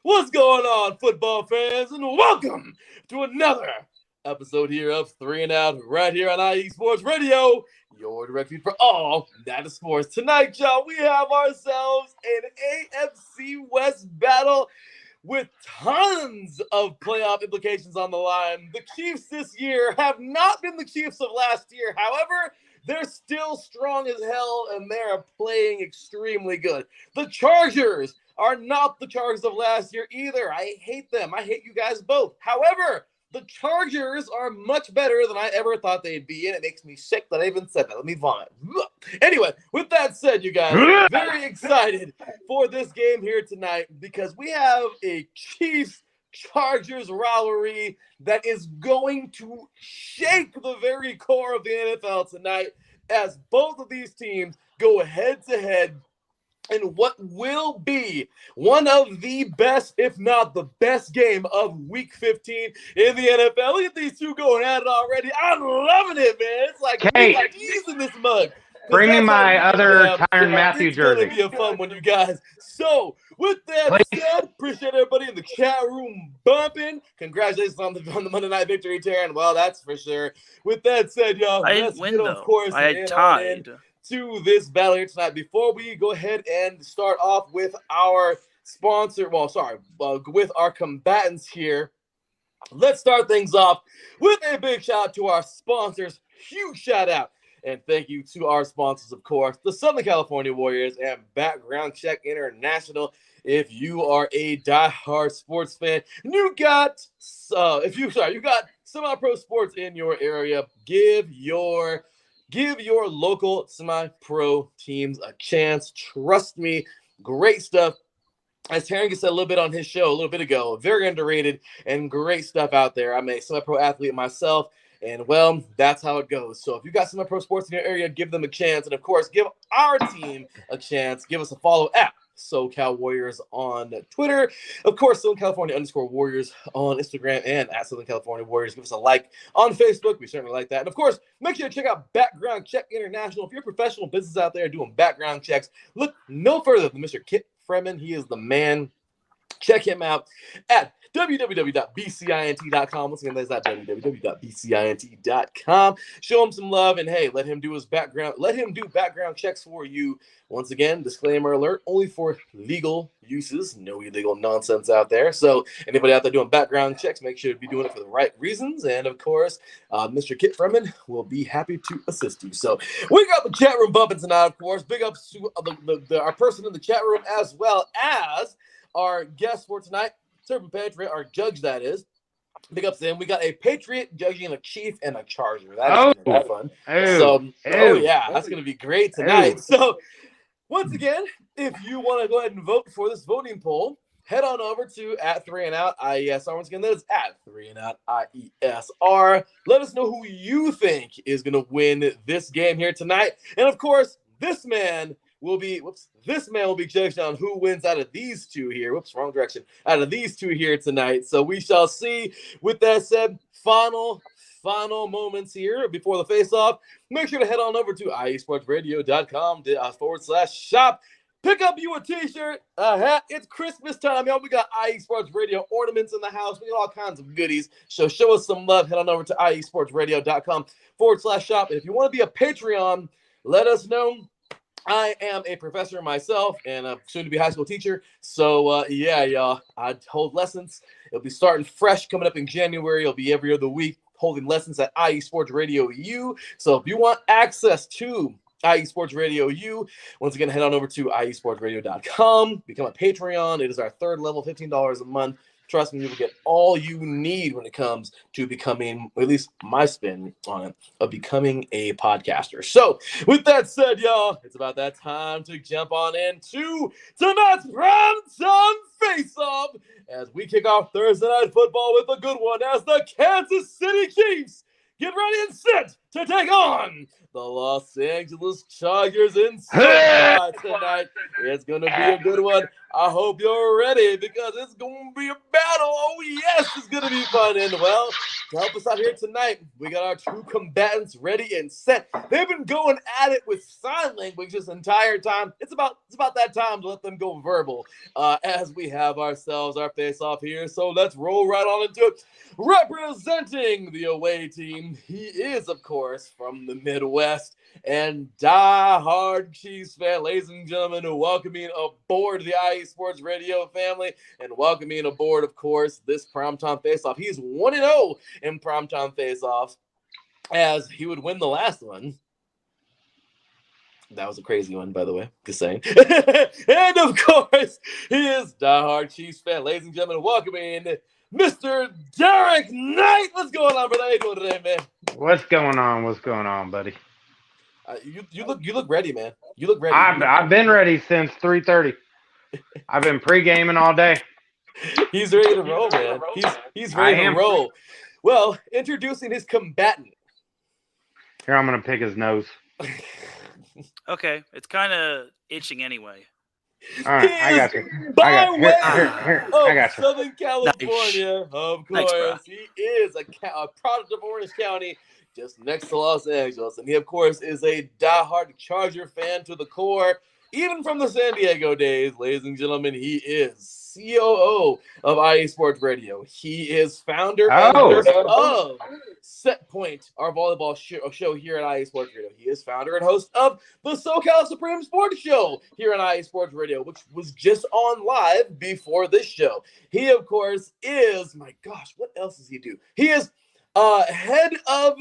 What's going on, football fans, and welcome to another episode here of 3 and Out right here on IE Sports Radio, your direct feed for all that is sports. Tonight, y'all, we have ourselves an AFC West battle with tons of playoff implications on the line. The Chiefs this year have not been the Chiefs of last year. However, they're still strong as hell, and they are playing extremely good. The Chargers are not the Chargers of last year either. I hate them. I hate you guys both. However, the Chargers are much better than I ever thought they'd be, and it makes me sick that I even said that. Let me vomit. Anyway, with that said, you guys, very excited for this game here tonight because we have a Chiefs-Chargers rivalry that is going to shake the very core of the NFL tonight as both of these teams go head-to-head in what will be one of the best, if not the best game of Week 15 in the NFL. Look at these two going at it already. I'm loving it, man. It's like he's in this mug. Bring me my other Tyrann Mathieu jersey. It's going to be a fun one, you guys. So, with that said, appreciate everybody in the chat room bumping. Congratulations on the Monday Night Victory, Taran. Well, that's for sure. With that said, y'all, I didn't win, though. Of course, I tied. To this battle here tonight. Before we go ahead and start off with our sponsor, with our combatants here, let's start things off with a big shout out to our sponsors. Huge shout out and thank you to our sponsors, of course, the Southern California Warriors and Background Check International. If you are a diehard sports fan, you got semi-pro sports in your area, give your local semi-pro teams a chance. Trust me, great stuff. As Taran said a little bit on his show a little bit ago, very underrated and great stuff out there. I'm a semi-pro athlete myself, and, well, that's how it goes. So if you got semi-pro sports in your area, give them a chance. And, of course, give our team a chance. Give us a follow at SoCal Warriors on Twitter. Of course, Southern California _Warriors on Instagram and at Southern California Warriors. Give us a like on Facebook. We certainly like that. And, of course, make sure to check out Background Check International. If you're a professional business out there doing background checks, look no further than Mr. Kit Freeman. He is the man. Check him out at www.bcint.com. Once again, that's at www.bcint.com. Show him some love, and hey, let him do his background. Let him do background checks for you. Once again, disclaimer alert: only for legal uses. No illegal nonsense out there. So anybody out there doing background checks, make sure to be doing it for the right reasons. And of course, Mr. Kit Freeman will be happy to assist you. So we got the chat room bumping tonight, of course. Big ups to our person in the chat room, as well as our guest for tonight, Serpent Patriot, our judge, that is. Big ups to him. We got a Patriot judging a Chief and a Charger. That is going to be fun. That's going to be great tonight. So, once again, if you want to go ahead and vote for this voting poll, head on over to at 3 and Out IESR. Once again, that is at 3 and Out IESR. Let us know who you think is going to win this game here tonight. And, of course, this man will be judged on who wins out of these two here. Wrong direction. Out of these two here tonight. So we shall see. With that said, final moments here before the face-off. Make sure to head on over to iesportsradio.com/shop. Pick up you a t-shirt, a hat. It's Christmas time, y'all. We got IE Sports Radio ornaments in the house. We got all kinds of goodies. So show us some love. Head on over to iesportsradio.com/shop. And if you want to be a Patreon, let us know. I am a professor myself and a soon-to-be high school teacher. So, y'all, I hold lessons. It'll be starting fresh coming up in January. It'll be every other week holding lessons at IE Sports Radio U. So if you want access to IE Sports Radio U, once again, head on over to iesportsradio.com. Become a Patreon. It is our third level, $15 a month. Trust me, you will get all you need when it comes to becoming, or at least my spin on it, of becoming a podcaster. So, with that said, y'all, it's about that time to jump on into tonight's Primetime Face Off as we kick off Thursday Night Football with a good one as the Kansas City Chiefs get ready and set to take on the Los Angeles Chargers in tonight. It's going to be a good one. I hope you're ready because it's going to be a battle. Oh, yes, it's going to be fun. And, well, to help us out here tonight, we got our two combatants ready and set. They've been going at it with sign language this entire time. It's about that time to let them go verbal as we have ourselves our face-off here. So let's roll right on into it. Representing the away team, he is, of course, from the Midwest and die-hard Chiefs fan. Ladies and gentlemen, welcoming aboard the IE Sports Radio family and welcoming aboard, of course, this Primetime Face Off. He's 1-0 in Primetime Face Offs, as he would win the last one. That was a crazy one, by the way. Just saying. And, of course, he is die-hard Chiefs fan. Ladies and gentlemen, welcoming Mr. Darrick Knight. What's going on, brother? How you doing today, man? What's going on, buddy? You look ready, man. You look ready. I've been ready since 3:30. I've been pre-gaming all day. He's ready to roll, man. He's ready to roll. Well, introducing his combatant. Here, I'm gonna pick his nose. Okay, it's kind of itching anyway. All right, I got you. By way I got you. Southern California, of course. Thanks, he is a product of Orange County, just next to Los Angeles. And he, of course, is a diehard Charger fan to the core, even from the San Diego days. Ladies and gentlemen, he is COO of IE Sports Radio. He is founder and host of Set Point, our volleyball show here at IE Sports Radio. He is founder and host of the SoCal Supreme Sports Show here at IE Sports Radio, which was just on live before this show. He, of course, is, my gosh, what else does he do? He is head of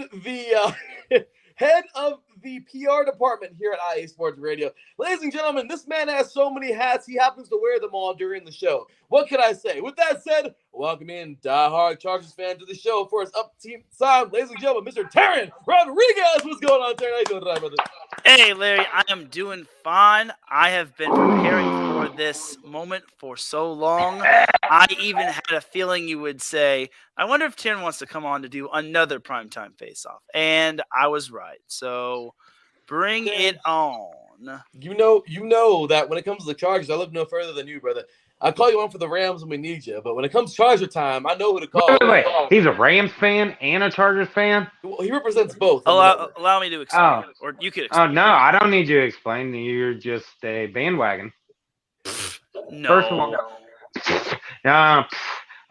the PR department here at IE Sports Radio. Ladies and gentlemen, this man has so many hats, he happens to wear them all during the show. What can I say? With that said, welcome in diehard Chargers fan to the show for his up-team side. Ladies and gentlemen, Mr. Taran Rodriguez. What's going on, Taran? How you doing tonight, brother? Hey, Larry, I am doing fine. I have been preparing for this moment for so long. I even had a feeling you would say, I wonder if Taran wants to come on to do another Primetime Face Off. And I was right. So bring it on. You know that when it comes to the Chargers, I live no further than you, brother. I call you on for the Rams when we need you, but when it comes Charger time, I know who to call. Wait. He's a Rams fan and a Chargers fan? Well, he represents both. Allow me to explain. Or you could explain. Oh, no, I don't need you to explain. You're just a bandwagon. No. First of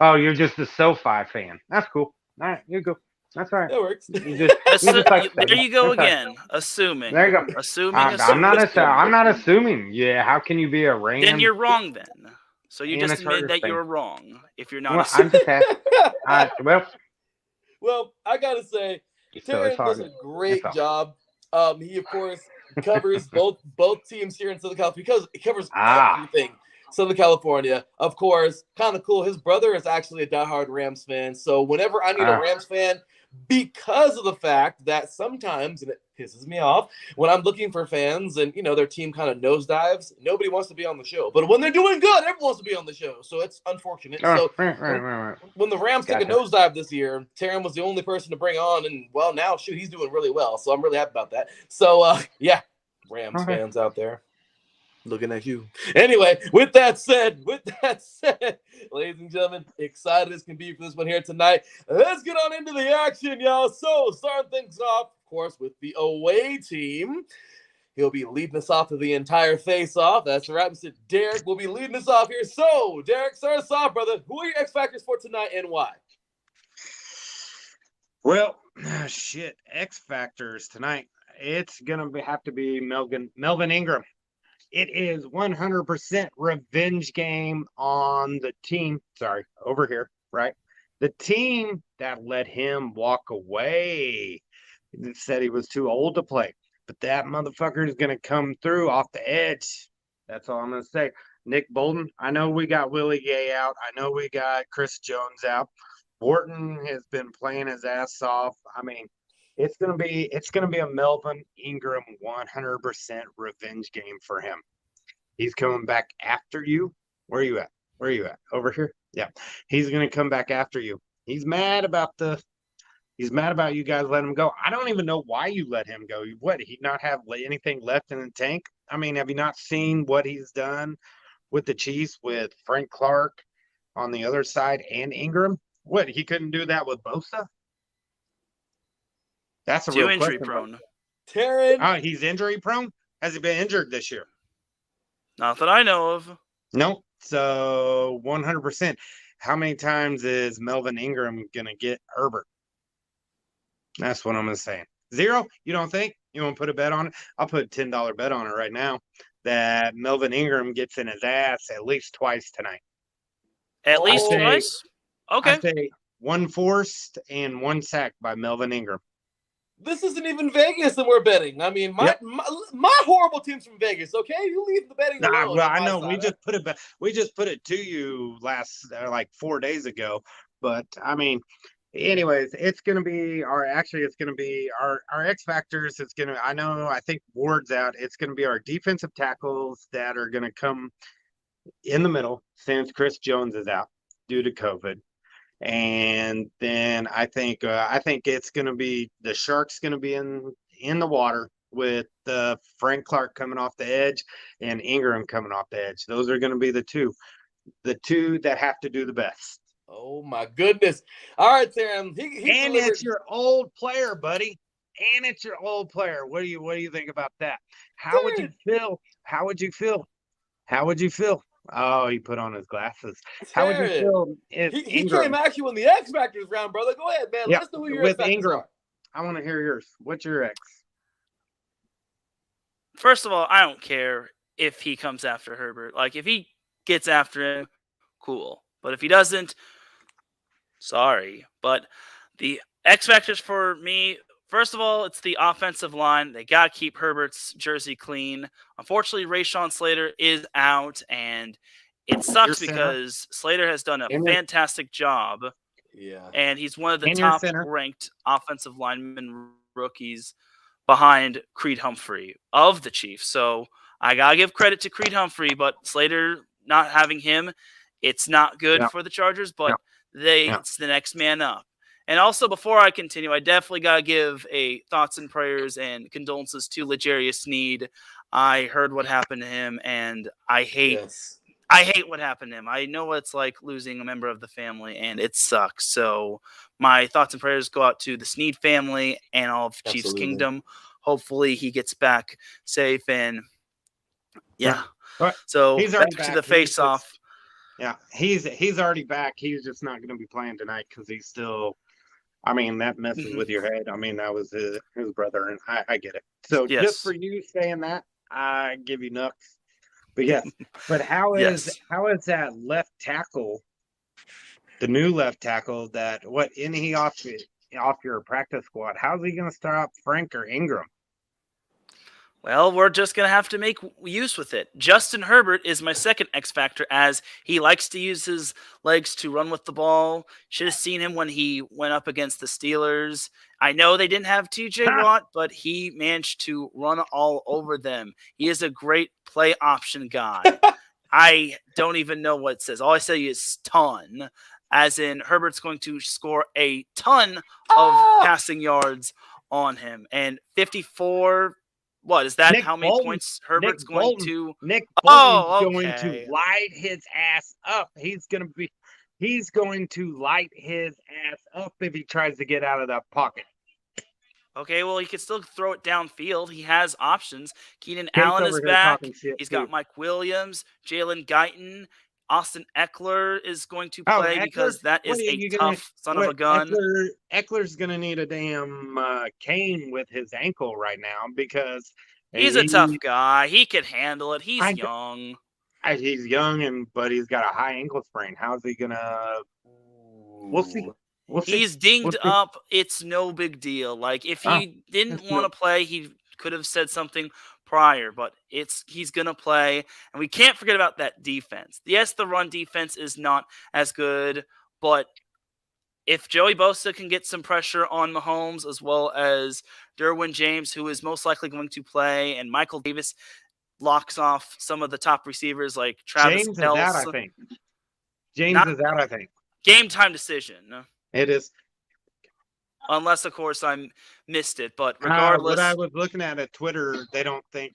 all, you're just a SoFi fan. That's cool. All right, you're good. That's all right. That works. There you go again. Assuming. There you go. Assuming. I'm not assuming. Yeah, how can you be a Rams? Then you're wrong then. So you just admit that you're wrong if you're not I'm just well, I got to say, Taran does a great job. He, of course, covers both teams here in Southern California because it covers everything. Southern California, of course, kind of cool. His brother is actually a diehard Rams fan. So whenever I need a Rams fan, because of the fact that sometimes, and it pisses me off, when I'm looking for fans and, their team kind of nosedives, nobody wants to be on the show. But when they're doing good, everyone wants to be on the show. So it's unfortunate. When the Rams took a nosedive this year, Taran was the only person to bring on. And, well, now, he's doing really well. So I'm really happy about that. So, Rams fans out there. Looking at you. Anyway, with that said, ladies and gentlemen, excited as can be for this one here tonight. Let's get on into the action, y'all. So, starting things off, of course, with the away team. He'll be leading us off to the entire face-off. That's right, Mr. Darrick will be leading us off here. So, Darrick, start us off, brother. Who are your X Factors for tonight and why? Well, X Factors tonight. It's going to have to be Melvin Ingram. It is 100% revenge game on the team. Sorry, over here, right? The team that let him walk away. He said he was too old to play. But that motherfucker is going to come through off the edge. That's all I'm going to say. Nick Bolton, I know we got Willie Gay out. I know we got Chris Jones out. Borton has been playing his ass off. I mean, it's gonna be a Melvin Ingram 100% revenge game for him. He's coming back after you. Where are you at? Over here? Yeah. He's gonna come back after you. He's mad about you guys letting him go. I don't even know why you let him go. What, he not have anything left in the tank? I mean, have you not seen what he's done with the Chiefs with Frank Clark on the other side and Ingram? What, he couldn't do that with Bosa? That's a Too real injury question. prone. Taran. Oh, he's injury prone? Has he been injured this year? Not that I know of. Nope. So 100%. How many times is Melvin Ingram going to get Herbert? That's what I'm going to say. 0? You don't think? You want to put a bet on it? I'll put a $10 bet on it right now that Melvin Ingram gets in his ass at least twice tonight. At least say- twice? Okay. I say 1 forced and 1 sack by Melvin Ingram. This isn't even Vegas and we're betting. I mean, my horrible team's from Vegas. Okay, you leave the betting Nah, alone. well, on I my know side. we just put it to you last like 4 days ago, but I mean, anyways, it's gonna be our X factors. I think Ward's out. It's gonna be our defensive tackles that are gonna come in the middle since Chris Jones is out due to COVID. And then I think it's going to be the Sharks going to be in the water with Frank Clark coming off the edge and Ingram coming off the edge. Those are going to be the two that have to do the best. Oh my goodness! All right, Taran. And it's your old player, buddy. And it's your old player. What do you think about that? How would you feel? How would you feel? How would you feel? Oh, he put on his glasses. How would you feel if he Ingram came at you in the X Factors round, brother? Go ahead, man. Yeah, Let us know who your with X Factors Ingram. are. I want to hear yours. What's your X? First of all, I don't care if he comes after Herbert. Like, if he gets after him, cool. But if he doesn't, sorry. But the X factors for me, first of all, it's the offensive line. They got to keep Herbert's jersey clean. Unfortunately, Rashawn Slater is out, and it sucks because Slater has done a fantastic job. Yeah. And he's one of the And your top-ranked offensive lineman rookies behind Creed Humphrey of the Chiefs. So I got to give credit to Creed Humphrey, but Slater not having him, it's not good for the Chargers, but it's the next man up. And also, before I continue, I definitely got to give a thoughts and prayers and condolences to L'Jarius Sneed. I heard what happened to him, and I hate what happened to him. I know what it's like losing a member of the family, and it sucks. So my thoughts and prayers go out to the Sneed family and all of Chiefs Kingdom. Hopefully he gets back safe, and so he's back to the face-off. Yeah, he's already back. He's just not going to be playing tonight because he's still. I mean, that messes with your head. I mean, that was his brother, and I get it. So just for you saying that, I give you nuts. But yes, but how is that left tackle, the new left tackle isn't he off your practice squad? How's he going to stop Frank or Ingram? Well, we're just going to have to make use with it. Justin Herbert is my second X factor, as he likes to use his legs to run with the ball. Should have seen him when he went up against the Steelers. I know they didn't have TJ Watt, but he managed to run all over them. He is a great play option guy. I don't even know what it says. All I say is ton, as in Herbert's going to score a ton of passing yards on him. And 54... What is that? Nick how many Bolton, points Herbert's Nick going Bolton, to? Nick Bolton's going to light his ass up. He's going to light his ass up if he tries to get out of that pocket. Okay, well, he can still throw it downfield. He has options. Keenan Allen is back. He's got Mike Williams, Jalen Guyton. Austin Eckler is going to play because that is a tough son of a gun. Eckler's going to need a damn cane with his ankle right now because he's a tough guy. He can handle it. He's young. He's young, but he's got a high ankle sprain. How's he going to? We'll see. He's dinged up. It's no big deal. Like, if he didn't want to play, he could have said something prior, but he's going to play. And we can't forget about that defense. Yes, the run defense is not as good, but if Joey Bosa can get some pressure on Mahomes, as well as Derwin James, who is most likely going to play, and Michael Davis locks off some of the top receivers like Travis James is out, I think. James is out, I think. Game time decision. It is. Unless, of course, I missed it. But regardless. What I was looking at Twitter, they don't think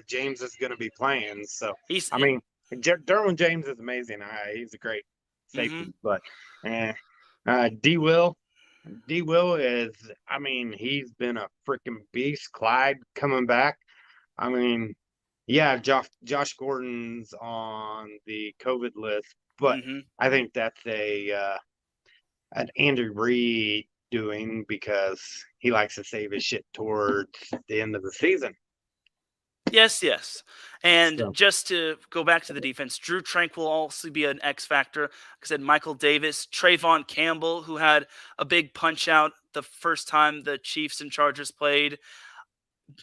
James is going to be playing. So, Derwin James is amazing. He's a great safety. But D. Will, D. Will is, I mean, he's been a freaking beast. Clyde coming back. I mean, yeah, Josh Gordon's on the COVID list, but Mm-hmm. I think that's an Andy Reid doing because he likes to save his shit towards the end of the season. Yes. And So. just to go back to the defense, Drew Trank will also be an X factor. Like I said, Michael Davis, Trayvon Campbell, who had a big punch out the first time the Chiefs and Chargers played.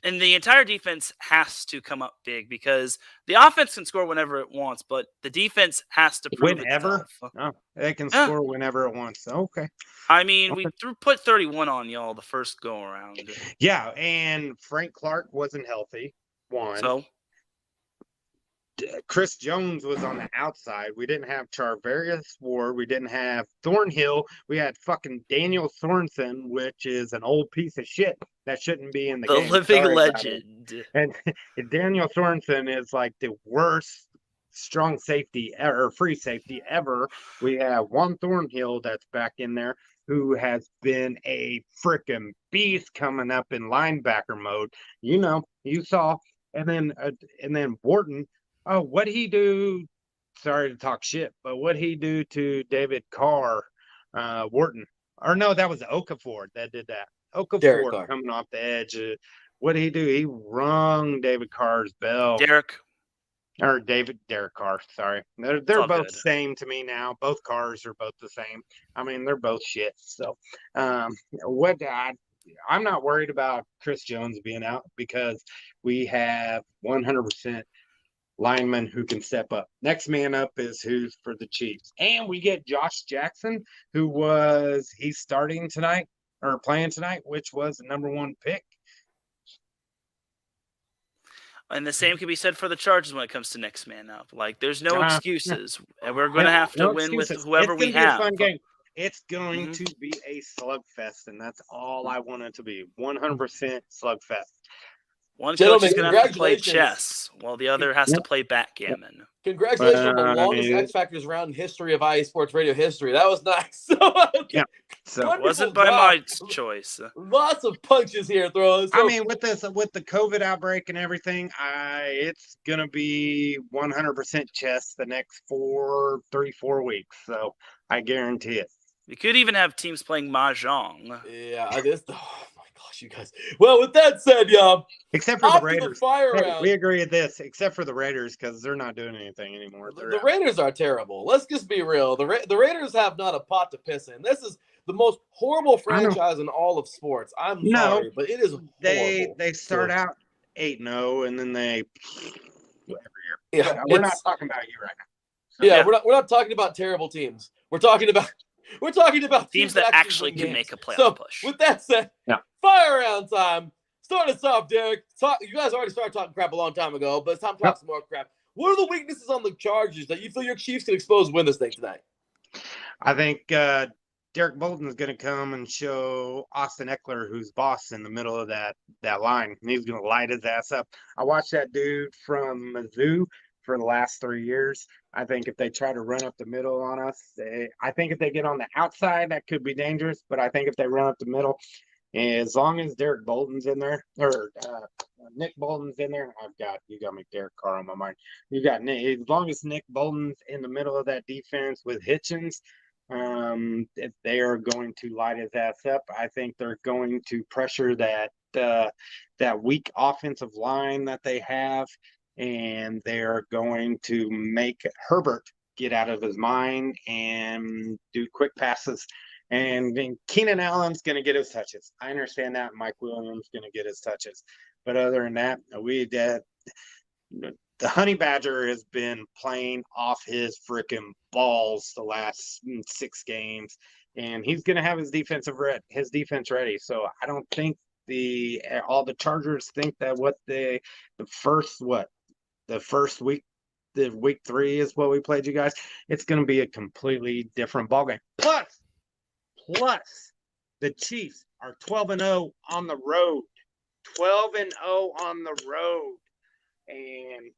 And the entire defense has to come up big because the offense can score whenever it wants, but the defense has to prove Whenever? itself. No, they can Yeah. score whenever it wants. Okay. I mean, Okay. we put 31 on y'all the first go around. Yeah, and Frank Clark wasn't healthy. One. So Chris Jones was on the outside. We didn't have Charvarius Ward. We didn't have Thornhill. We had fucking Daniel Sorensen, which is an old piece of shit that shouldn't be in the game. living Sorry about it. legend. And Daniel Sorensen is like the worst strong safety or free safety ever. We have Juan Thornhill that's back in there who has been a freaking beast coming up in linebacker mode. You know, you saw, and then Wharton. Oh, what'd he do? Sorry to talk shit, but what'd he do to David Carr, Wharton? Or no, that was Okafor that did that. Darrick Okafor Carr. coming off the edge. What did he do? He rung David Carr's bell. Darrick. Or Darrick Carr, sorry. They're all both good. same to me now. Both cars are both the same. I mean, they're both shit. So, I'm not worried about Chris Jones being out because we have 100% linemen who can step up. Next man up is who's for the Chiefs. And we get Josh Jackson, he's starting tonight or playing tonight, which was the number 1 pick. And the same can be said for the Chargers when it comes to next man up. Like, there's no excuses. And we're going to have to win with whoever we have. It's going to be a fun game. It's going to be a slugfest, and that's all I want it to be. 100% slugfest. One coach is going to have to play chess, while the other has to play backgammon. Congratulations on the longest X Factors round in history of IE Sports Radio history. That was nice. Yeah. So it wasn't by my choice. Lots of punches here, throws. I mean, with the COVID outbreak and everything, it's gonna be 100% chess the next 3-4 weeks. So I guarantee it. We could even have teams playing mahjong. Yeah, I guess. Oh my gosh, you guys. Well, with that said, y'all. Except for the Raiders. Hey, we agree with this, except for the Raiders, because they're not doing anything anymore. The Raiders are terrible. Let's just be real. The Raiders have not a pot to piss in. This is the most horrible franchise in all of sports. I'm sorry, but it is horrible. They start out 8-0, and then they every year. Yeah, we're not talking about you right now. So, yeah, we're not talking about terrible teams. We're talking about teams that actually can make a playoff push. With that said, fire round time. Start us off, Darrick. You guys already started talking crap a long time ago, but it's time to talk some more crap. What are the weaknesses on the Chargers that you feel your Chiefs can expose win this thing tonight? I think Derek Bolton is going to come and show Austin Eckler who's boss in the middle of that line. And he's going to light his ass up. I watched that dude from Mizzou for the last 3 years. I think if they try to run up the middle on us, I think if they get on the outside, that could be dangerous. But I think if they run up the middle, as long as Derek Bolton's in there, or Nick Bolton's in there, you got me Derek Carr on my mind. You got Nick. As long as Nick Bolton's in the middle of that defense with Hitchens, if they are going to light his ass up, I think they're going to pressure that weak offensive line that they have, and they're going to make Herbert get out of his mind and do quick passes. And then Keenan Allen's going to get his touches. I understand that. Mike Williams going to get his touches. But other than that, the Honey Badger has been playing off his freaking balls the last 6 games. And he's going to have his defense ready. So I don't think all the Chargers think that the first week, the week 3 is what we played you guys. It's going to be a completely different ballgame. Plus, the Chiefs are 12-0 on the road. 12-0 on the road. And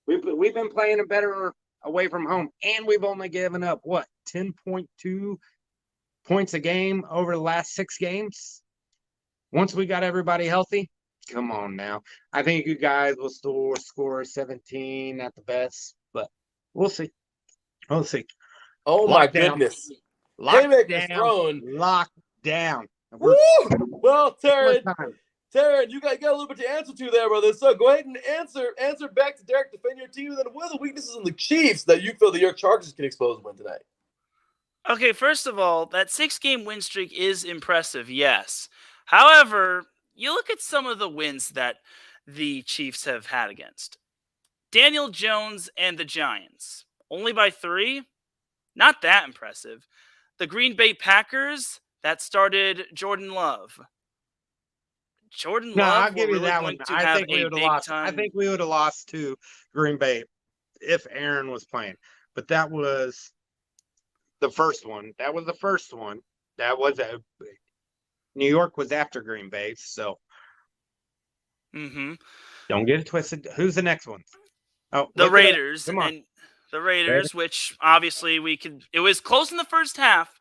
we've been playing it better away from home. And we've only given up, 10.2 points a game over the last 6 games. Once we got everybody healthy, come on now. I think you guys will still score 17 at the best, but we'll see. We'll see. Oh my Lockdown. goodness. Lock Haymakers down. thrown. Lock down. Woo! Well, Taran, One time. Taran, you got a little bit to answer to there, brother. So go ahead and answer back to Darrick, defend your team. And then what are the weaknesses in the Chiefs that you feel the York Chargers can expose and win tonight? Okay, first of all, that 6-game win streak is impressive, yes. However, you look at some of the wins that the Chiefs have had against. Daniel Jones and the Giants, only by 3? Not that impressive. The Green Bay Packers, that started Jordan Love. Jordan No, Love, I'll give you really that going one. to I have think we a would have big lost. I time. think we would have lost to Green Bay if Aaron was playing. But that was the first one. That was the first one. That was New York was after Green Bay, so don't get it twisted. Who's the next one? Oh, The look it up. Raiders. Come on. And the Raiders, which obviously it was close in the first half,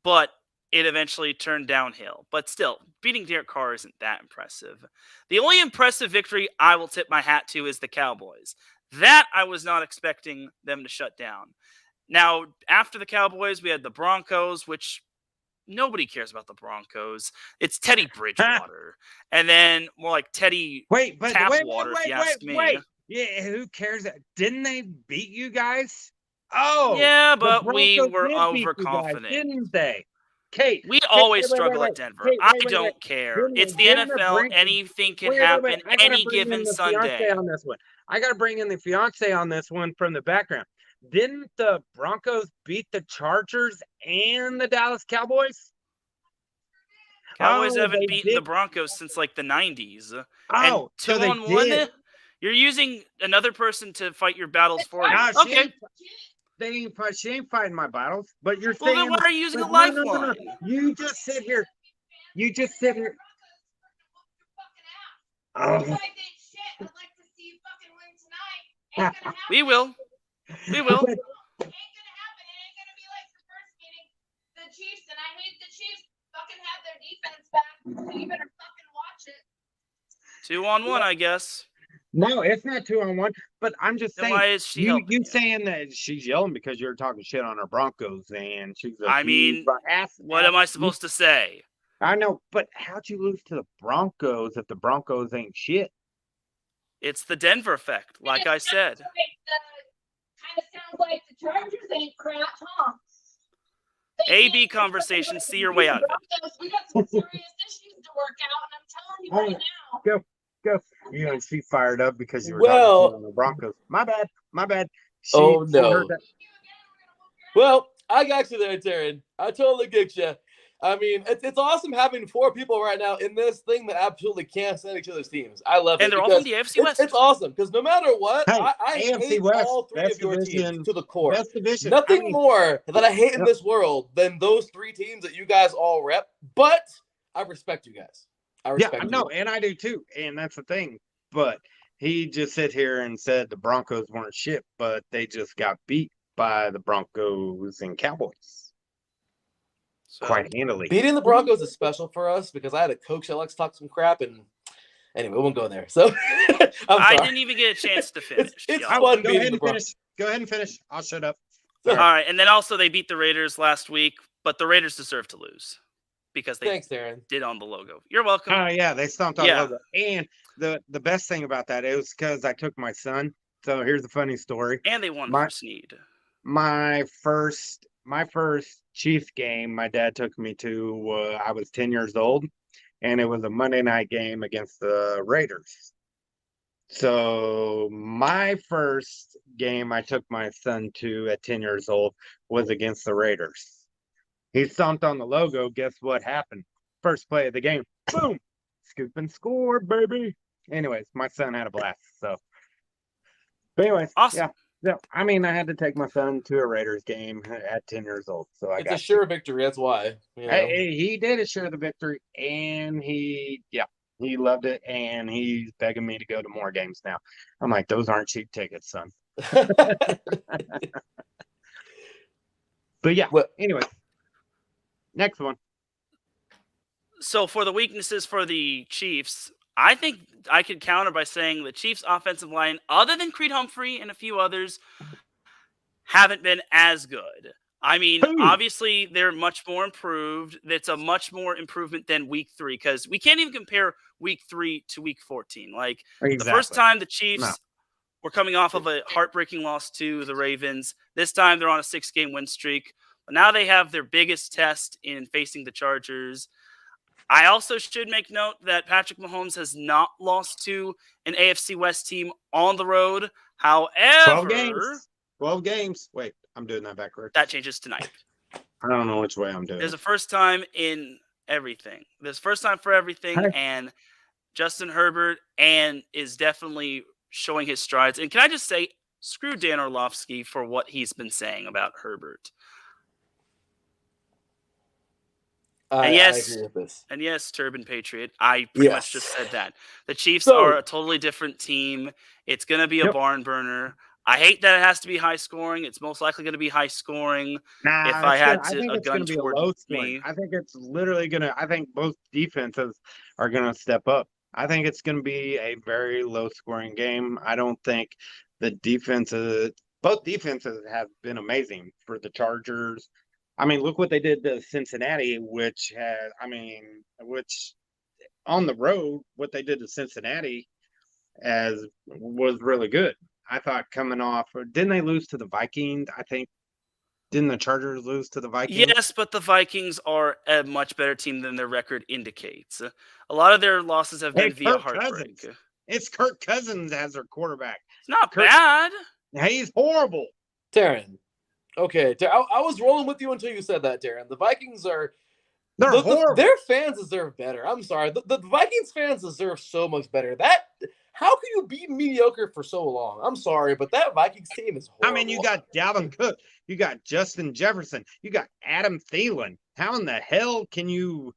but it eventually turned downhill. But still, beating Derek Carr isn't that impressive. The only impressive victory I will tip my hat to is the Cowboys. That I was not expecting them to shut down. Now, after the Cowboys, we had the Broncos, which nobody cares about the Broncos. It's Teddy Bridgewater. And then more like Teddy Tapwater, if you ask me. Yeah, who cares? Didn't they beat you guys? Oh, yeah, the but we Broncos were did beat you guys, overconfident. didn't they? Kate, We always wait, struggle wait, at Denver. Kate, I wait, don't care. It's the Didn't NFL. Anything can happen I gotta any bring in given the Sunday. fiance on this one. I got to bring in the fiance on this one from the background. Didn't the Broncos beat the Chargers and the Dallas Cowboys? Cowboys Oh, haven't they beaten did. the Broncos since like the 90s. Oh, and so 2 they on 1, did. you're using another person to fight your battles for you. No, Okay. she ain't fighting my battles, but you're Well, saying. then why are you using a No. lifeline? You just sit here. You just sit here. Oh. We will. We will. It ain't gonna happen. It ain't gonna be like the first meeting. The Chiefs, and I hate the Chiefs, fucking have their defense back. So you better fucking watch it. 2 on 1, I guess. No, it's not 2 on 1. But I'm just Then saying. why is she You helping saying that she's yelling because you're talking shit on her Broncos and she's a I mean, what am I supposed to say? I know, but how'd you lose to the Broncos if the Broncos ain't shit? It's the Denver effect, like I said. Kind of sounds like the Chargers ain't crap, huh? A-B conversation, see your way out of it. We got some serious issues to work out, and I'm telling you right now. Go. You know, she fired up because you were Well- talking on the Broncos. My bad. She Oh, no. heard that. Well, I got you there, Taran. I totally get you. I mean, it's awesome having 4 people right now in this thing that absolutely can't stand each other's teams. I love it. And they're all because from the AFC West. It's awesome because no matter what, Hey, I AFC hate West, all 3 best of your division, teams to the core. Best division. Nothing more that I hate in this world than those 3 teams that you guys all rep. But I respect you guys. I respect no, you. and I do too. And that's the thing. But he just sit here and said the Broncos weren't shit, but they just got beat by the Broncos and Cowboys. So, Quite handily. Beating the Broncos is special for us because I had a coach that likes to talk some crap, and anyway, we won't go there. So I didn't even get a chance to finish. It's y'all. fun Go beating ahead the and Broncos. finish. Go ahead and finish. I'll shut up. All right, and then also they beat the Raiders last week, but the Raiders deserve to lose because they Thanks, Taran. did on the logo. You're welcome. Oh yeah, they stomped on Yeah. the logo. And the best thing about that, it was because I took my son. So here's the funny story. And they won My- for Snead. My first Chief game, my dad took me to. I was 10 years old, and it was a Monday night game against the Raiders. So my first game I took my son to at 10 years old was against the Raiders. He stomped on the logo. Guess what happened? First play of the game. Boom! Scoop and score, baby. Anyways, my son had a blast. So, but anyways, Awesome. yeah. I mean, I had to take my son to a Raiders game at 10 years old. So I It's got a sure victory. That's why. You know? he did assure the victory, and he loved it, and he's begging me to go to more games now. I'm like, those aren't cheap tickets, son. But yeah, Well- anyway, Next one. So for the weaknesses for the Chiefs, I think I could counter by saying the Chiefs' offensive line, other than Creed Humphrey and a few others, haven't been as good. I mean, Who? obviously, they're much more improved. It's a much more improvement than week 3 because we can't even compare week 3 to week 14. Like, the first Exactly. time the Chiefs No. were coming off of a heartbreaking loss to the Ravens. This time they're on a 6-game win streak. But now they have their biggest test in facing the Chargers. I also should make note that Patrick Mahomes has not lost to an AFC West team on the road. 12 However, games. 12 games. Wait, I'm doing that backwards. that changes tonight. I don't know which way I'm doing. There's a first time in everything. There's first time for everything, Hey. and Justin Herbert is definitely showing his strides. And can I just say, screw Dan Orlovsky for what he's been saying about Herbert. I yes, agree with this. And yes, Turban Patriot, I pretty much just said that. The Chiefs So- are a totally different team. It's going to be a barn burner. I hate that it has to be high scoring. It's most likely going to be high scoring. Nah, if I had I to- think a it's going gun to be a toward low me. scoring. I think it's literally going to. I think both defenses are going to step up. I think it's going to be a very low scoring game. I don't think the both defenses have been amazing for the Chargers. I mean, look what they did to Cincinnati, which on the road, what they did to Cincinnati was really good. I thought coming off, didn't they lose to the Vikings? I think, didn't the Chargers lose to the Vikings? Yes, but the Vikings are a much better team than their record indicates. A lot of their losses have been via Kirk heartbreak. Cousins. It's Kirk Cousins as their quarterback. It's not Kirk- bad. He's horrible. Taran. Okay, I was rolling with you until you said that, Taran. The Vikings are They're horrible. their fans deserve better. I'm sorry. The Vikings fans deserve so much better. How can you be mediocre for so long? I'm sorry, but that Vikings team is horrible. I mean, you got Dalvin Cook, you got Justin Jefferson, you got Adam Thielen. How in the hell can you?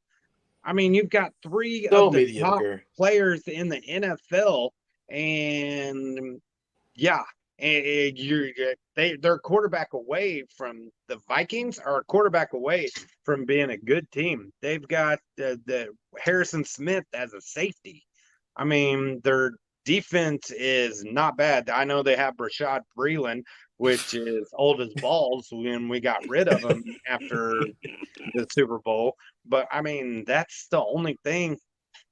I mean, you've got three so of the mediocre top players in the NFL, and yeah, and they're quarterback away from the Vikings are a quarterback away from being a good team. They've got the Harrison Smith as a safety. I mean, their defense is not bad. I know they have Rashad Breeland, which is old as balls when we got rid of him after the Super Bowl. But, I mean, that's the only thing.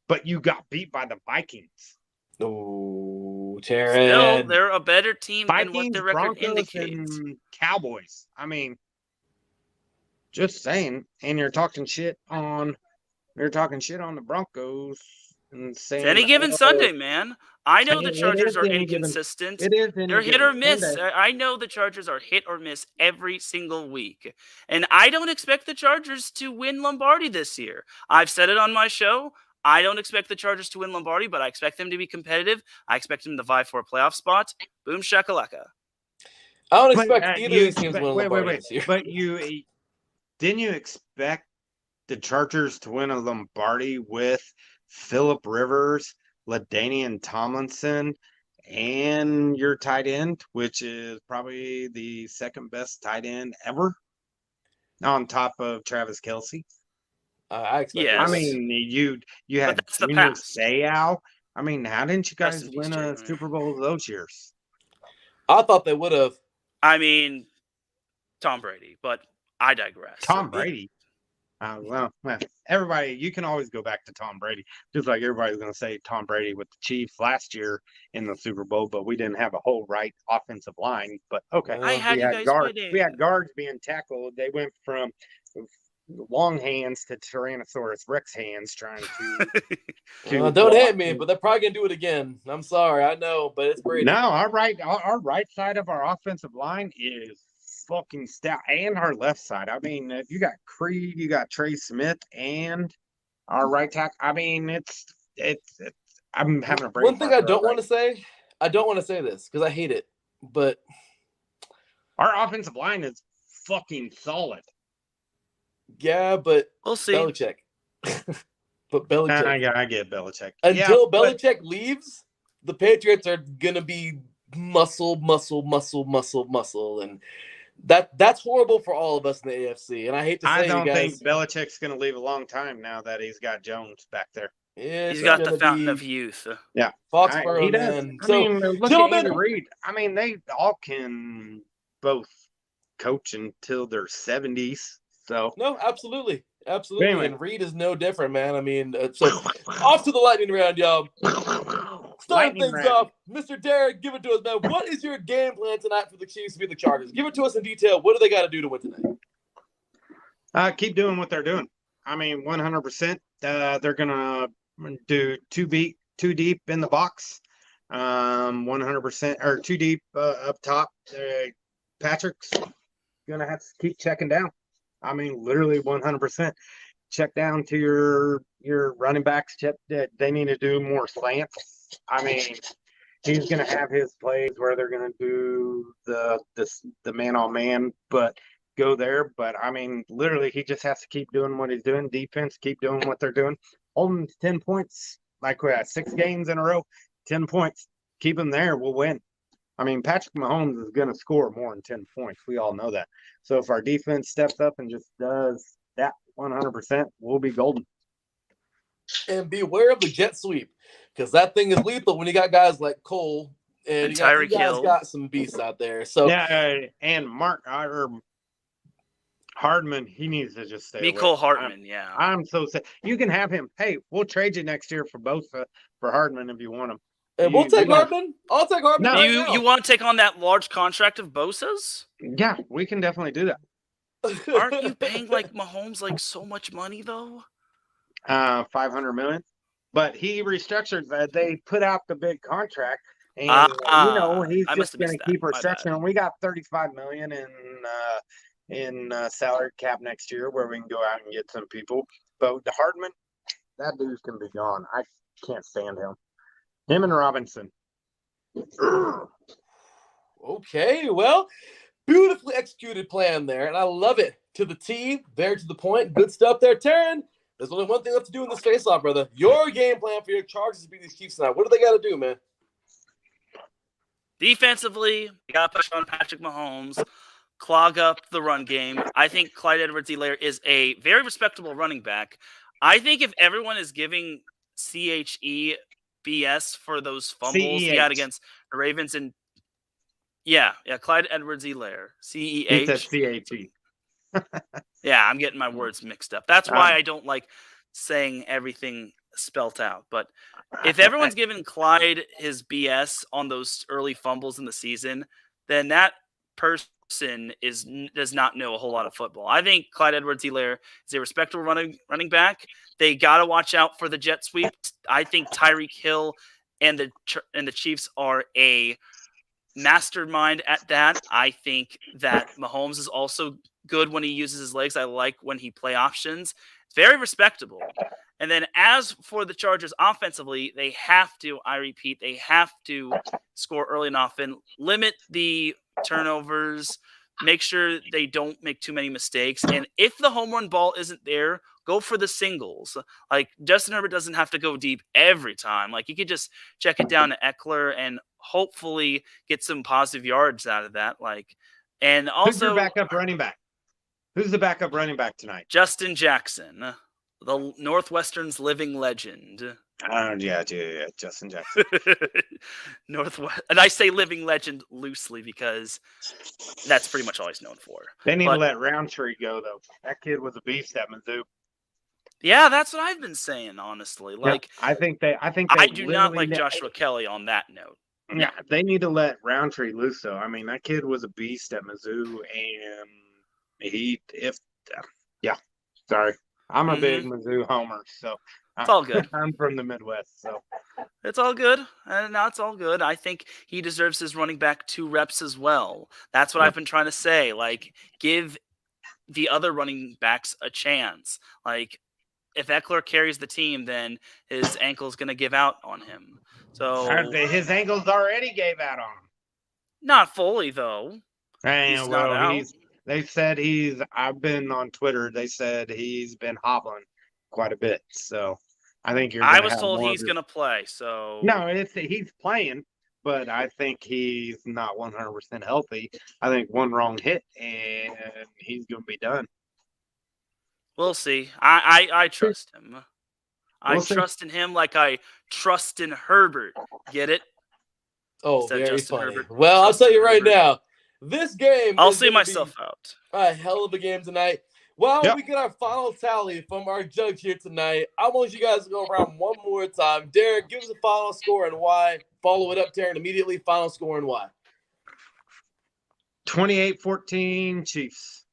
But you got beat by the Vikings. Oh, Still, Taran. they're a better team than what Vikings, their record Broncos, indicates. and Cowboys. I mean, just saying. And you're talking shit on the Broncos and saying It's any given oh, Sunday, man. I know the It Chargers is are any given- inconsistent. It is any They're hit given or miss. Sunday. I know the Chargers are hit or miss every single week. And I don't expect the Chargers to win Lombardi this year. I've said it on my show. I don't expect the Chargers to win Lombardi, but I expect them to be competitive. I expect them to vie for a playoff spot. Boom shakalaka. I don't But, expect either of these teams to win wait, Lombardi this year. But didn't you expect the Chargers to win a Lombardi with Phillip Rivers, LaDainian Tomlinson, and your tight end, which is probably the second best tight end ever, on top of Travis Kelce? I expect Yes. I that. mean, you had that's the Junior past. Seau. I mean, how didn't you Rest guys in peace, win a Junior. Super Bowl those years? I thought they would have. I mean, Tom Brady, but I digress. Tom Brady. Well, everybody, you can always go back to Tom Brady. Just like everybody's going to say Tom Brady with the Chiefs last year in the Super Bowl, but we didn't have a whole right offensive line. But okay, I had we you had guys guards. winning. We had guards being tackled. They went from long hands to Tyrannosaurus Rex hands trying to. Don't hit me, but they're probably gonna do it again. I'm sorry, I know, but it's Brady. No, our right side of our offensive line is fucking stout, and our left side. I mean, you got Creed, you got Trey Smith, and our right tackle. I mean, it's. I'm having a brain. One thing I don't want to say, this because I hate it, but our offensive line is fucking solid. yeah, but We'll see. Belichick. But Belichick. I get Belichick. Until Yeah, but- Belichick leaves, the Patriots are gonna be muscle, and That's horrible for all of us in the AFC. And I hate to say, I don't you think guys, Belichick's going to leave a long time now that he's got Jones back there. it's He's got the gonna fountain be of youth. Yeah, Foxborough, he does. man. I So, mean, look gentlemen, at Andy Reid. I mean, they all can both coach until their 70s. So no, absolutely. Absolutely. Anyway. And Reed is no different, man. I mean, so off to the lightning round, y'all. Starting Lightning things round. off, Mr. Darrick, give it to us, man. What is your game plan tonight for the Chiefs to beat the Chargers? Give it to us in detail. What do they got to do to win tonight? Keep doing what they're doing. I mean, 100%. They're gonna do two deep in the box. 100% or two deep up top. Patrick's gonna have to keep checking down. I mean, literally 100%. Check down to your running backs. Check that they need to do more slants. I mean, he's gonna have his plays where they're gonna do the man on man, but go there. But I mean, literally, he just has to keep doing what he's doing. Defense, keep doing what they're doing. Hold them to 10 points. Like we're at 6 games in a row, 10 points. Keep them there. We'll win. I mean, Patrick Mahomes is going to score more than 10 points. We all know that. So if our defense steps up and just does that 100%, we'll be golden. And beware of the jet sweep, because that thing is lethal when you got guys like Cole and you Tyreek guys Hill. got some beasts out there. So Yeah, and Mark or Hardman, he needs to just stay away. Mecole Hardman, yeah. I'm so sad. You can have him. Hey, we'll trade you next year for both for Hardman if you want him. and we'll take Hardman. I'll take Hardman. No. right You now. want to take on that large contract of Bosa's? Yeah, we can definitely do that. Aren't you paying like Mahomes like so much money though? 500 million, but he restructured that. They put out the big contract, and he's I must just have going missed to keep that. My bad. restructuring. We got 35 million in salary cap next year, where we can go out and get some people. But the Hardman, that dude's going to be gone. I can't stand him. Him and Robinson. Okay, well, beautifully executed plan there, and I love it to the T, very to the point. Good stuff there, Taran. There's only one thing left to do in this face-off, brother. Your game plan for your Chargers to beat these Chiefs tonight. What do they got to do, man? Defensively, you got to push on Patrick Mahomes, clog up the run game. I think Clyde Edwards-Helaire is a very respectable running back. I think if everyone is giving CHE BS for those fumbles he had against the Ravens and Clyde Edwards-Helaire, CEH. It's a CAT. Yeah, I'm getting my words mixed up. That's why I don't like saying everything spelt out. But if everyone's giving Clyde his BS on those early fumbles in the season, then that person does not know a whole lot of football. I think Clyde Edwards-Helaire is a respectable running back. They got to watch out for the jet sweep. I think Tyreek Hill and the Chiefs are a mastermind at that. I think that Mahomes is also good when he uses his legs. I like when he play options. It's very respectable. And then as for the Chargers offensively, they have to score early and often, limit the turnovers, make sure they don't make too many mistakes. And if the home run ball isn't there, go for the singles. Like Justin Herbert doesn't have to go deep every time. Like you could just check it down to Eckler and hopefully get some positive yards out of that. And also who's your backup running back? Who's the backup running back tonight? Justin Jackson, the Northwestern's living legend. Yeah, Justin Jackson. Northwest, and I say living legend loosely because that's pretty much all he's known for. They need to let Roundtree go though. That kid was a beast at Mizzou. Yeah, that's what I've been saying, honestly. I think I do not like Joshua Kelly on that note. Yeah, they need to let Roundtree loose though. I mean, that kid was a beast at Mizzou, and sorry. I'm a big Mizzou homer, so it's all good. I'm from the Midwest, so it's all good. And now it's all good. I think he deserves his running back 2 reps as well. That's what I've been trying to say. Give the other running backs a chance. If Eckler carries the team, then his ankle's going to give out on him. So his ankles already gave out on him. Not fully, though. They said I've been on Twitter. They said he's been hobbling quite a bit. So I think I was told he's going to play. So no, he's playing, but I think he's not 100% healthy. I think one wrong hit and he's going to be done. We'll see. I trust him. I We'll see. trust in him like I trust in Herbert. Get it? Oh, Is that very Justin funny. Herbert? Well, I'll tell Justin you right Herbert. now, this game I'll is see gonna myself out. be a hell of a game tonight. While Yep. we get our final tally from our judge here tonight, I want you guys to go around one more time. Darrick, give us a final score and why. Follow it up, Taran, immediately. Final score and why. 28-14 Chiefs.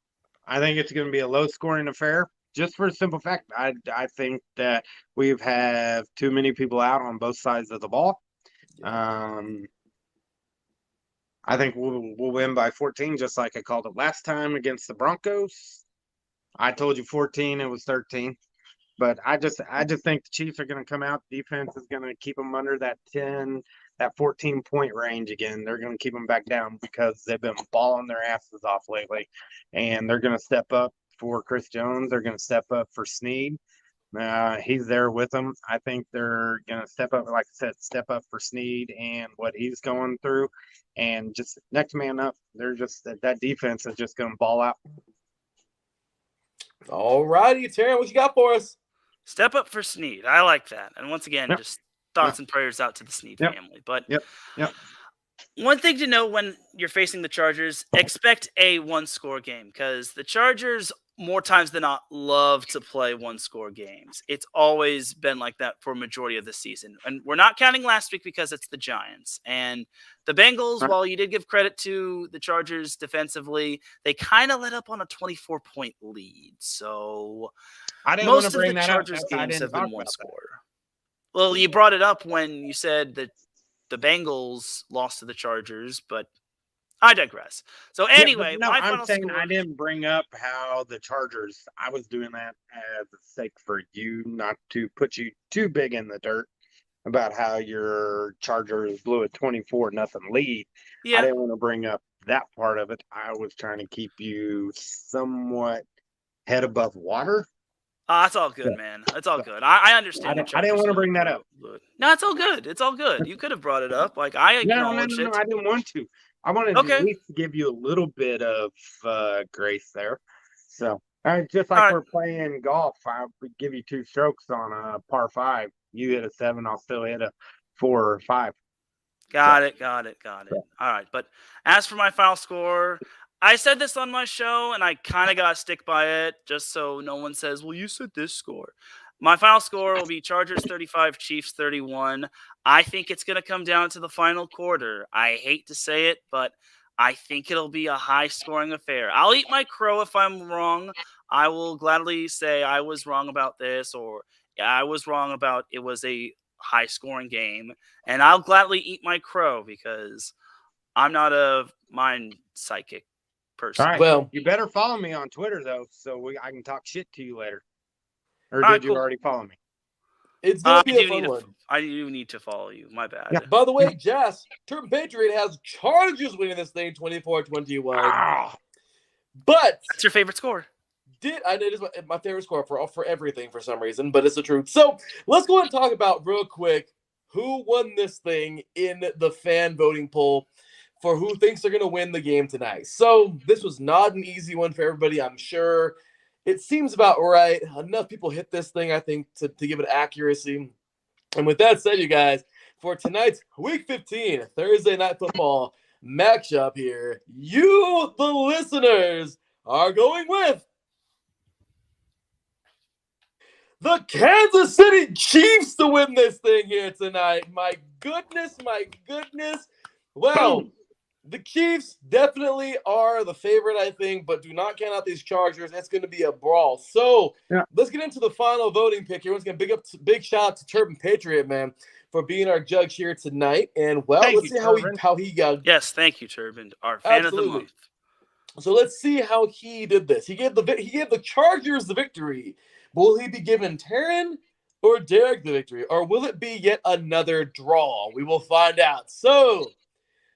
I think it's going to be a low-scoring affair. Just for a simple fact, I think that we have too many people out on both sides of the ball. I think we'll win by 14, just like I called it last time against the Broncos. I told you 14, it was 13. But I just think the Chiefs are going to come out. Defense is going to keep them under that 14-point range again. They're going to keep them back down because they've been balling their asses off lately. And they're going to step up for Chris Jones. They're going to step up for Snead. He's there with them. I think they're going to step up, like I said, step up for Snead and what he's going through. And just next man up. They're just that defense is just going to ball out. All righty, Taran, what you got for us? Step up for Snead. I like that. And once again, Yep. just thoughts and prayers out to the Snead Yep. family. But Yep. one thing to know when you're facing the Chargers, expect a one-score game because the Chargers, more times than not, love to play one-score games. It's always been like that for a majority of the season. And we're not counting last week because it's the Giants. And the Bengals, while you did give credit to the Chargers defensively, they kind of let up on a 24-point lead. So I didn't want most to of bring the that Chargers up. I games didn't have been talk one about that. score. Well, you brought it up when you said that the Bengals lost to the Chargers, but I digress. So anyway, no, my I'm final saying score. I didn't bring up how the Chargers. I was doing that as a sake for you, not to put you too big in the dirt about how your Chargers blew a 24-0 lead. Yeah, I didn't want to bring up that part of it. I was trying to keep you somewhat head above water. That's all good, man. It's all good. I understand. I didn't want to bring that up. No, it's all good. It's all good. You could have brought it up. Like I No, acknowledge it. I didn't want to. I wanted to at least give you a little bit of grace there. So, just like we're playing golf, I would give you 2 strokes on a par 5. You hit a 7, I'll still hit a 4 or 5. Got it. All right. But as for my final score, I said this on my show, and I kind of got to stick by it just so no one says, well, you said this score. My final score will be Chargers 35, Chiefs 31. I think it's going to come down to the final quarter. I hate to say it, but I think it'll be a high-scoring affair. I'll eat my crow if I'm wrong. I will gladly say I was wrong about this, or I was wrong about it was a high-scoring game. And I'll gladly eat my crow because I'm not a mind psychic person. All right. Well, you better follow me on Twitter, though, so I can talk shit to you later. Or All did right, you already follow me? it's going to be a fun one. I do need to follow you. My bad. Yeah. By the way, Jess, Turban Patriot has Chargers winning this thing 24-21. Ah, But That's your favorite score. it is my favorite score for everything for some reason, but it's the truth. So let's go ahead and talk about real quick who won this thing in the fan voting poll for who thinks they're going to win the game tonight. So this was not an easy one for everybody, I'm sure. It seems about right. Enough people hit this thing, I think, to give it accuracy. And with that said, you guys, for tonight's Week 15 Thursday Night Football matchup here, you, the listeners, are going with the Kansas City Chiefs to win this thing here tonight. My goodness. Well, the Chiefs definitely are the favorite, I think, but do not count out these Chargers. It's going to be a brawl. So let's get into the final voting pick here. Once again, big shout out to Turban Patriot, man, for being our judge here tonight. And, well, let's see how he got. Yes, thank you, Turban, our fan of the month. So let's see how he did this. He gave the Chargers the victory. Will he be giving Taran or Darrick the victory? Or will it be yet another draw? We will find out. So,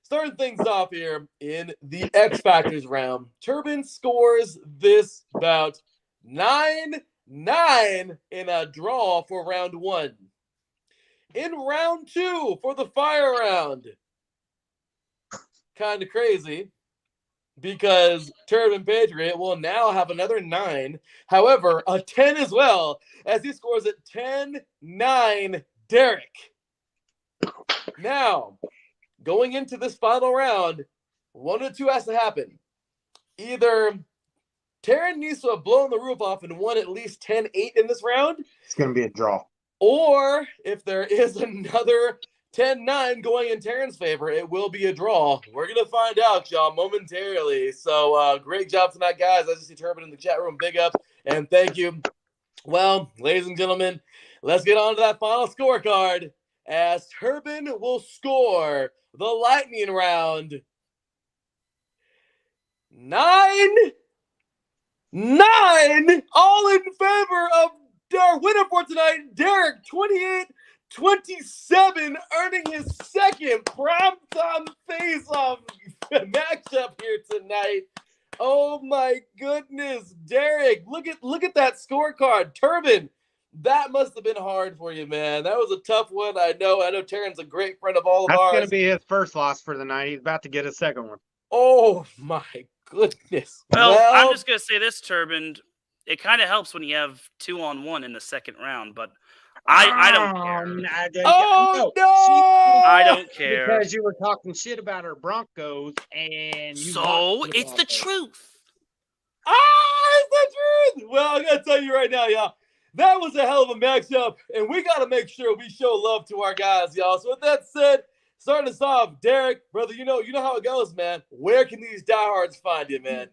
starting things off here in the X Factors round, Turban scores this bout 9-9 in a draw for round 1. In round 2 for the fire round, kind of crazy because Turbin Patriot will now have another 9. However, a 10 as well as he scores at 10-9 Darrick. Now, going into this final round, one of two has to happen. Either Taran needs to have blown the roof off and won at least 10-8 in this round, It's going to be a draw. or if there is another 10-9 going in Taran's favor, it will be a draw. We're going to find out, y'all, momentarily. So great job tonight, guys. I just see Turbin in the chat room. Big up and thank you. Well, ladies and gentlemen, let's get on to that final scorecard as Turbin will score the lightning round 9-9, all in favor of our winner for tonight, Darrick, 28-27, earning his second Primetime Face Off matchup here tonight. Oh my goodness, Darrick, look at that scorecard. Turbin, that must have been hard for you, man. That was a tough one. I know Taran's a great friend of all of That's ours. going to be his first loss for the night. He's about to get a second one. Oh my goodness. Well, I'm just gonna say this, Turbin. It kind of helps when you have 2-on-1 in the second round, but I don't care. I don't care. Because you were talking shit about our Broncos, and you It's the truth. It's the truth. Well, I gotta tell you right now, y'all, that was a hell of a matchup, and we gotta make sure we show love to our guys, y'all. So with that said, starting us off, Darrick, brother, you know how it goes, man. Where can these diehards find you, man?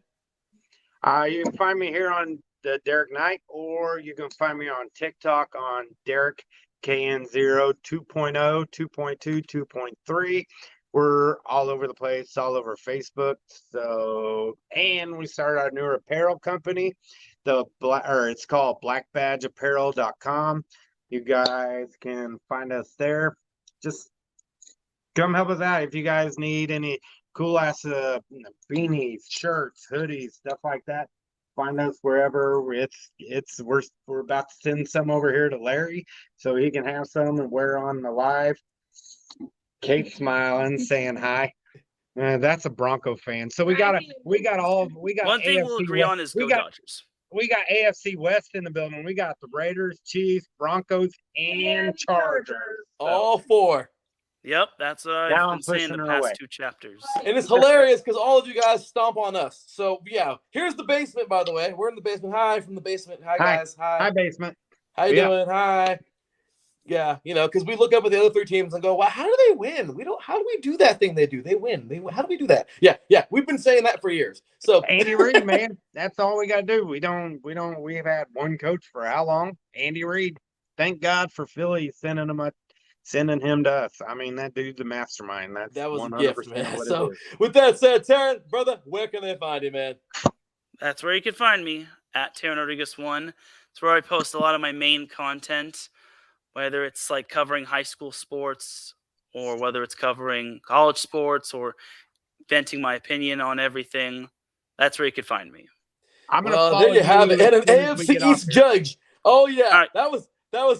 You can find me here on the Darrick Knight, or you can find me on TikTok on Darrick KN0 2.0, 2.2, 2.3. We're all over the place, all over Facebook. So, and we started our new apparel company, it's called blackbadgeapparel.com. You guys can find us there. Just come help us out if you guys need any cool ass beanies, shirts, hoodies, stuff like that. Find us wherever we're about to send some over here to Larry so he can have some and wear on the live. Kate smiling, saying hi. That's a Bronco fan. So we got One thing we'll agree on is Dodgers. We got AFC West in the building. We got the Raiders, Chiefs, Broncos, and Chargers. All 4. Yep, that's what I've been saying the past 2 chapters. And it's hilarious because all of you guys stomp on us. So, yeah, here's the basement, by the way. We're in the basement. Hi from the basement. Hi, guys. Hi. Hi, basement. How you doing? Hi. Yeah, because we look up at the other 3 teams and go, "Wow, how do they win? How do we do that thing they do? They win. How do we do that?" Yeah. We've been saying that for years. So Andy Reid, man, that's all we got to do. We've had one coach for how long? Andy Reid. Thank God for Philly sending him to us. I mean, that dude's a mastermind. That was 100% a gift, man. what So it is. with that said, Taran, brother, where can they find you, man? That's where you can find me, at Taran Rodriguez 1. It's where I post a lot of my main content, whether it's like covering high school sports or whether it's covering college sports or venting my opinion on everything. That's where you can find me. I'm gonna follow there you have it. And an AFC East judge. Oh yeah, right. that was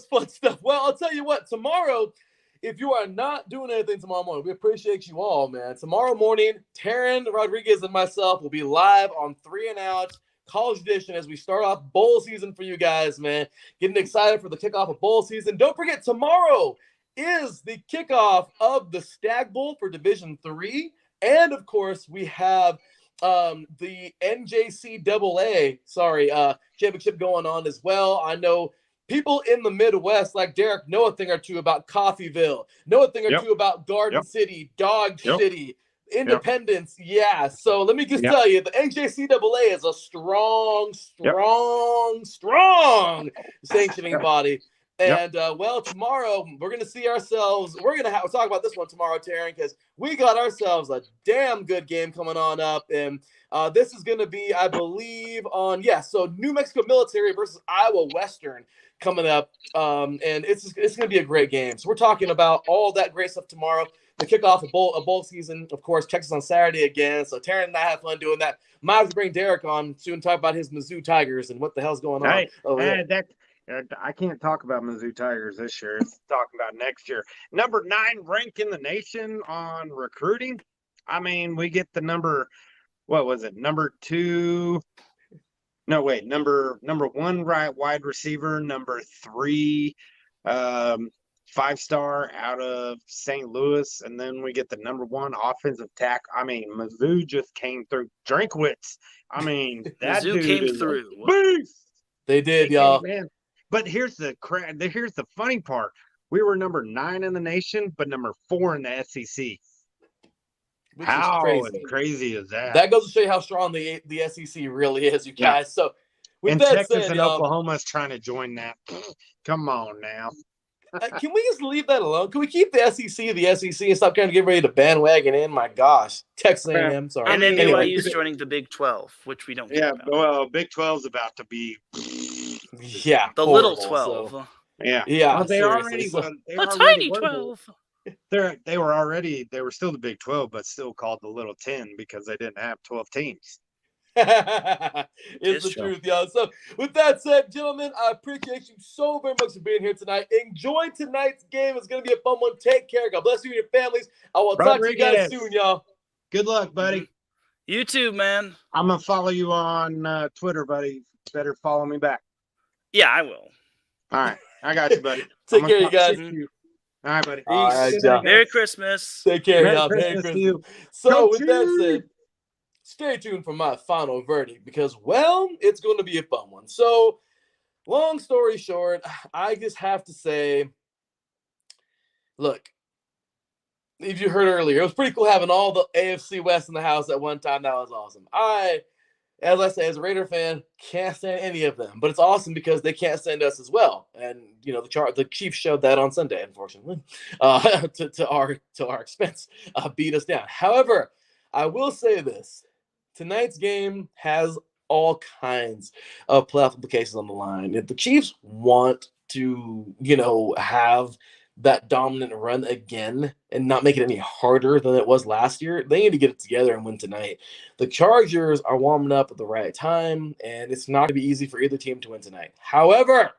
fun stuff. Well, I'll tell you what. Tomorrow, if you are not doing anything tomorrow morning, we appreciate you all, man. Tomorrow morning, Taran Rodriguez and myself will be live on 3 and Out College Edition as we start off bowl season for you guys, man. Getting excited for the kickoff of bowl season. Don't forget, tomorrow is the kickoff of the Stag Bowl for Division III. And, of course, we have the NJCAA, championship going on as well. I know people in the Midwest, like Darrick, know a thing or two about Coffeyville, know a thing or two about Garden City, Dodge City, Independence. Yeah. So let me just tell you, the NJCAA is a strong sanctioning body. And, tomorrow we're going to see ourselves. We're going to talk about this one tomorrow, Taran, because we got ourselves a damn good game coming on up. And this is going to be, I believe, so New Mexico Military versus Iowa Western coming up. And it's going to be a great game. So we're talking about all that great stuff tomorrow. The kickoff of bowl season, of course, Texas on Saturday again. So Taran and I have fun doing that. Might have to bring Darrick on soon, talk about his Mizzou Tigers and what the hell's going on. I can't talk about Mizzou Tigers this year. It's talking about next year. Number 9 ranked in the nation on recruiting. I mean, we get the number. What was it? Number 2. No, wait. Number 1 right wide receiver. Number 3, 5-star out of St. Louis, and then we get the number 1 offensive tackle. I mean, Mizzou just came through. Drinkwitz. I mean, that Mizzou dude came is through. a beast. They did, y'all. Man. But here's the funny part. We were number 9 in the nation, but number 4 in the SEC. Which How is crazy. crazy is that? That goes to show you how strong the SEC really is, you guys. So, with and that Texas said, and y'all, Oklahoma's trying to join that. Come on now. can we just leave that alone? Can we keep the SEC and stop trying to get ready to bandwagon in? My gosh, Texas A&M. Sorry. And then Anyway. BYU's joining the Big 12, which we don't care Yeah, about. well, Big 12's about to be. Yeah, The horrible, little 12. so- Yeah, Yeah, well, they seriously, already. so- They A already tiny were 12. They were still the Big 12, but still called the Little 10 because they didn't have 12 teams. It's the true. truth, y'all. So, with that said, gentlemen, I appreciate you so very much for being here tonight. Enjoy tonight's game. It's going to be a fun one. Take care. God bless you and your families. I will talk to you guys Rodriguez. soon, y'all. Good luck, buddy. You too, man. I'm gonna follow you on Twitter, buddy. Better follow me back. Yeah, I will. All right, I got you, buddy. Take I'm care, gonna you guys. talk shit to you. All right, buddy. All right, Good y'all. night, Merry guys. Christmas. Take care, Merry y'all. Christmas to you. So, Go with that Chiefs! said, stay tuned for my final verdict because, well, it's going to be a fun one. So, long story short, I just have to say, look, if you heard earlier, it was pretty cool having all the AFC West in the house at one time. That was awesome. As I say, as a Raider fan, can't stand any of them, but it's awesome because they can't stand us as well. And you know, the Chiefs showed that on Sunday, unfortunately, to our expense, beat us down. However, I will say this: tonight's game has all kinds of playoff implications on the line. If the Chiefs want to, have that dominant run again and not make it any harder than it was last year, they need to get it together and win tonight. The Chargers are warming up at the right time, and it's not going to be easy for either team to win tonight. However,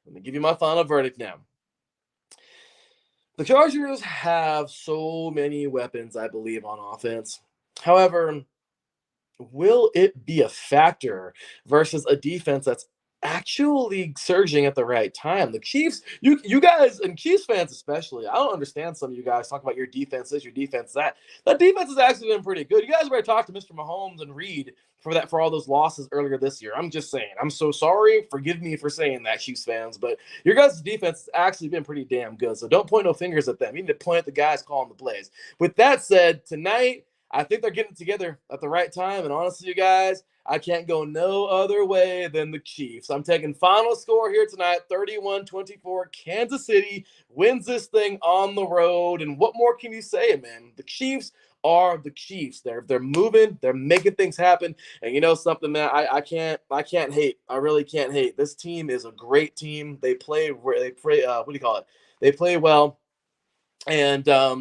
let me give you my final verdict now. The Chargers have so many weapons, I believe, on offense. However, will it be a factor versus a defense that's actually surging at the right time? The Chiefs, you guys, and Chiefs fans especially, I don't understand some of you guys talk about your defense this, your defense that. That defense has actually been pretty good. You guys already talked to Mr. Mahomes and Reed for all those losses earlier this year. I'm just saying, I'm so sorry. Forgive me for saying that, Chiefs fans, but your guys' defense has actually been pretty damn good. So don't point no fingers at them. You need to point at the guys calling the plays. With that said, tonight, I think they're getting together at the right time. And honestly, you guys, I can't go no other way than the Chiefs. I'm taking final score here tonight, 31-24. Kansas City wins this thing on the road. And what more can you say, man? The Chiefs are the Chiefs. They're moving. They're making things happen. And you know something, man? I can't hate. I really can't hate. This team is a great team. They play. What do you call it? They play well. And I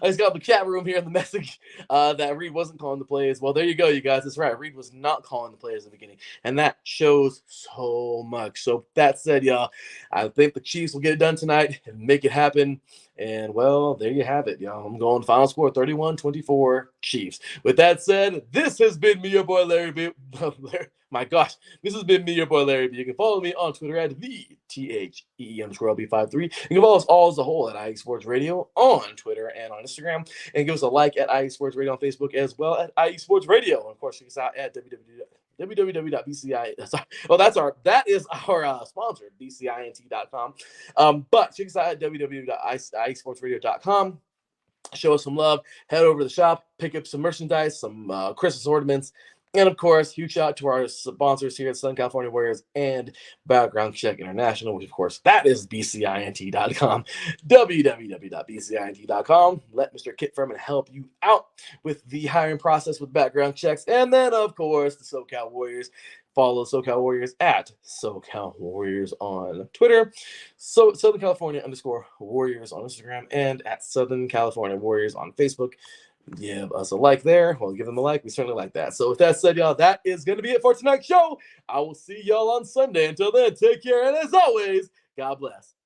just got the chat room here in the message that Reed wasn't calling the plays. Well, there you go, you guys. That's right. Reed was not calling the plays at the beginning. And that shows so much. So that said, y'all, I think the Chiefs will get it done tonight and make it happen. And, well, there you have it, y'all. I'm going final score 31-24 Chiefs. With that said, this has been me, your boy Larry B. My gosh, this has been me, your boy Larry B. You can follow me on Twitter at @THEE_LB53. You can follow us all as a whole at IE Sports Radio on Twitter and on Instagram. And give us a like at IE Sports Radio on Facebook as well at IE Sports Radio. And of course, check us out at www.bci. That is our sponsor, bcint.com. But check us out at www.iesportsradio.com. Show us some love. Head over to the shop, pick up some merchandise, some Christmas ornaments. And, of course, huge shout out to our sponsors here at Southern California Warriors and Background Check International, which, of course, that is bcint.com, www.bcint.com. Let Mr. Kit Furman help you out with the hiring process with background checks. And then, of course, the SoCal Warriors. Follow SoCal Warriors at SoCal Warriors on Twitter, Southern California _Warriors on Instagram, and at Southern California Warriors on Facebook. Give us a like there. Well, give them a like. We certainly like that. So with that said, y'all, that is going to be it for tonight's show. I will see y'all on Sunday. Until then, take care. And as always, God bless.